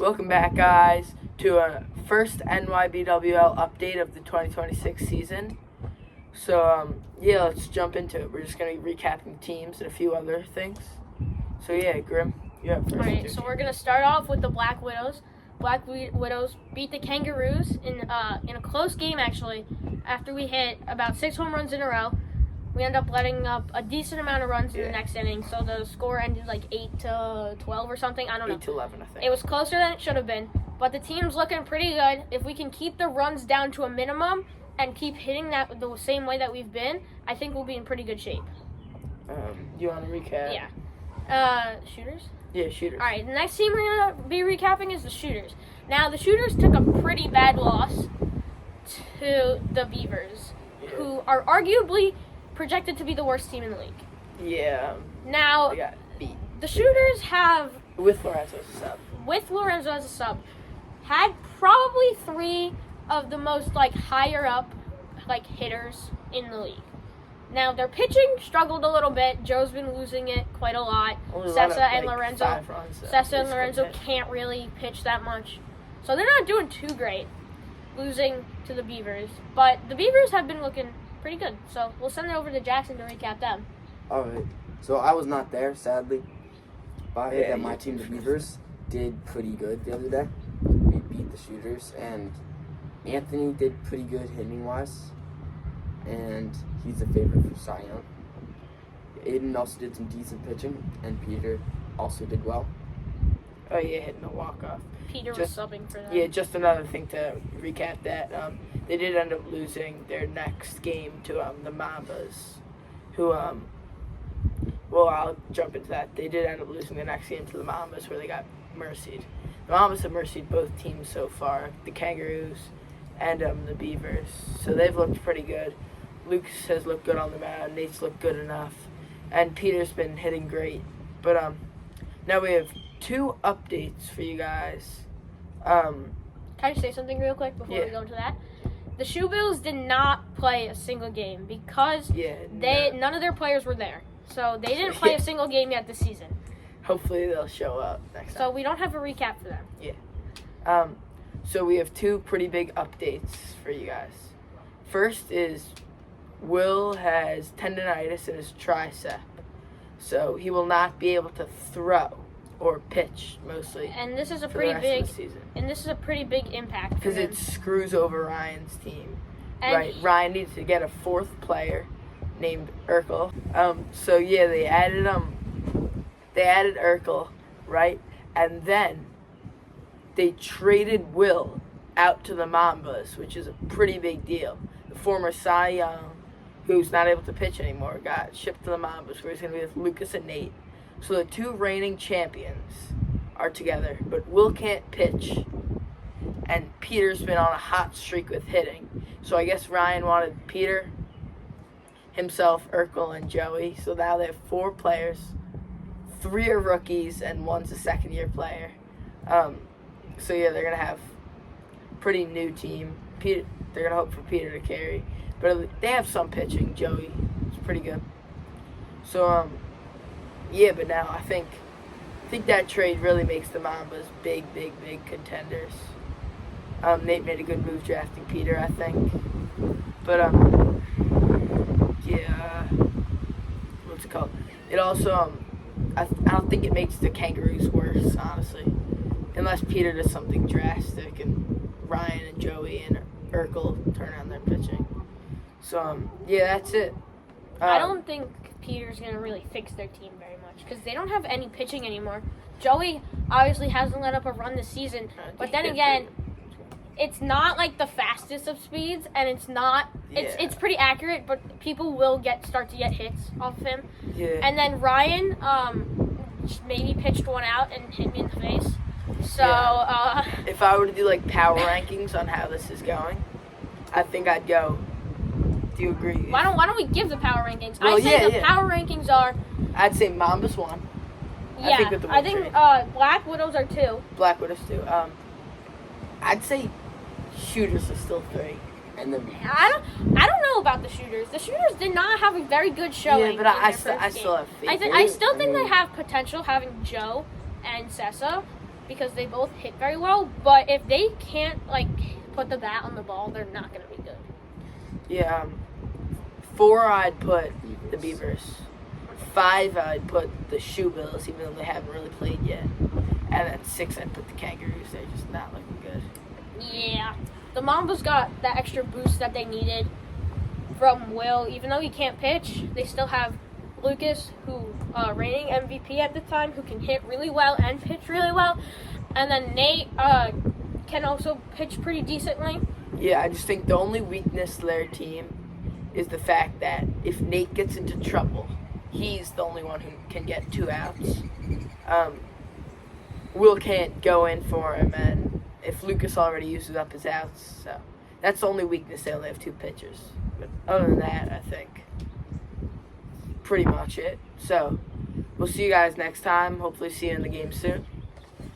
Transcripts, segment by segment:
Welcome back, guys, to a first NYBWL update of the 2026 season. So, let's jump into it. We're just going to be recapping teams and a few other things. So, Grim, you have first. All right, so we're going to start off with the Black Widows. Black Widows beat the Kangaroos in a close game, actually. After we hit about 6 home runs in a row, we ended up letting up a decent amount of runs in the next inning. So the score ended like 8-12 or something. I don't know. 8-11, I think. It was closer than it should have been. But the team's looking pretty good. If we can keep the runs down to a minimum and keep hitting that the same way that we've been, I think we'll be in pretty good shape. You want to recap? Yeah. Shooters? Yeah, Shooters. All right, the next team we're going to be recapping is the Shooters. Now, the Shooters took a pretty bad loss to the Beavers, who are arguably projected to be the worst team in the league. Yeah. Now, They got beat. the Shooters have, With Lorenzo as a sub. with Lorenzo as a sub, had probably 3 of the most, higher up, hitters in the league. Now, their pitching struggled a little bit. Joe's been losing it quite a lot. Sessa and Lorenzo can't really pitch that much. So they're not doing too great, losing to the Beavers. But the Beavers have been looking pretty good. So we'll send it over to Jackson to recap them. All right. So I was not there, sadly. But I heard that my team, the Beavers, did pretty good the other day. We beat the Shooters, and Anthony did pretty good hitting-wise. And he's a favorite for Cy Young. Aiden also did some decent pitching, and Peter also did well. Oh, yeah, hitting a walk-off. Peter was subbing for them. Yeah, just another thing to recap that. They did end up losing their next game to the Mambas, who, I'll jump into that. They did end up losing the next game to the Mambas, where they got mercied. The Mambas have mercied both teams so far, the Kangaroos and the Beavers. So they've looked pretty good. Lucas has looked good on the mound. Nate's looked good enough. And Peter's been hitting great. But now we have 2 updates for you guys. Can I just say something real quick before we go into that? The Shoe Bills did not play a single game because none of their players were there. So they didn't play a single game yet this season. Hopefully they'll show up next time. So we don't have a recap for them. Yeah. So we have 2 pretty big updates for you guys. First is Will has tendonitis in his tricep. So he will not be able to throw or pitch mostly. And this is a for pretty the big rest of the season. And this is a pretty big impact Because him. it screws over Ryan's team. And right. Ryan needs to get a 4th player named Urkel. They added Urkel, right? And then they traded Will out to the Mambas, which is a pretty big deal. The former Cy Young, who's not able to pitch anymore, got shipped to the Mambas, where he's going to be with Lucas and Nate. So the 2 reigning champions are together, but Will can't pitch, and Peter's been on a hot streak with hitting. So I guess Ryan wanted Peter, himself, Urkel, and Joey. So now they have 4 players. 3 are rookies, and 1's a second-year player. They're going to have a pretty new team. They're going to hope for Peter to carry. But they have some pitching. Joey is pretty good. So, but now I think that trade really makes the Mambas big contenders. Nate made a good move drafting Peter, I think. But, what's it called? It also, I don't think it makes the Kangaroos worse, honestly. Unless Peter does something drastic and Ryan and Joey and Urkel turn on their pitching. So, that's it. I don't think Peter's going to really fix their team very much because they don't have any pitching anymore. Joey obviously hasn't let up a run this season, but then again, it's not the fastest of speeds, and it's not. It's pretty accurate, but people will start to get hits off of him. Yeah. And then Ryan maybe pitched one out and hit me in the face. So if I were to do power rankings on how this is going, I think I'd go. Do you agree? Why don't we give the power rankings? Well, the power rankings are. I'd say Mambas 1. Yeah, I think Black Widows are 2. Black Widows 2. I'd say Shooters are still 3. And then I don't know about the Shooters. The Shooters did not have a very good showing. Yeah, but I still have faith. I still think they have potential having Joe and Sessa, because they both hit very well. But if they can't like put the bat on the ball, they're not going to be good. Yeah. 4, I'd put the Beavers. 5, I'd put the Shoebills, even though they haven't really played yet. And then 6, I'd put the Kangaroos. They're just not looking good. Yeah. The Mambas got that extra boost that they needed from Will. Even though he can't pitch, they still have Lucas, who reigning MVP at the time, who can hit really well and pitch really well. And then Nate can also pitch pretty decently. Yeah, I just think the only weakness to their team is the fact that if Nate gets into trouble, he's the only one who can get 2 outs. Will can't go in for him, and if Lucas already uses up his outs, so that's the only weakness. They only have 2 pitchers. But other than that, I think pretty much it. So we'll see you guys next time. Hopefully see you in the game soon.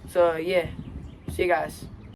So yeah, see you guys.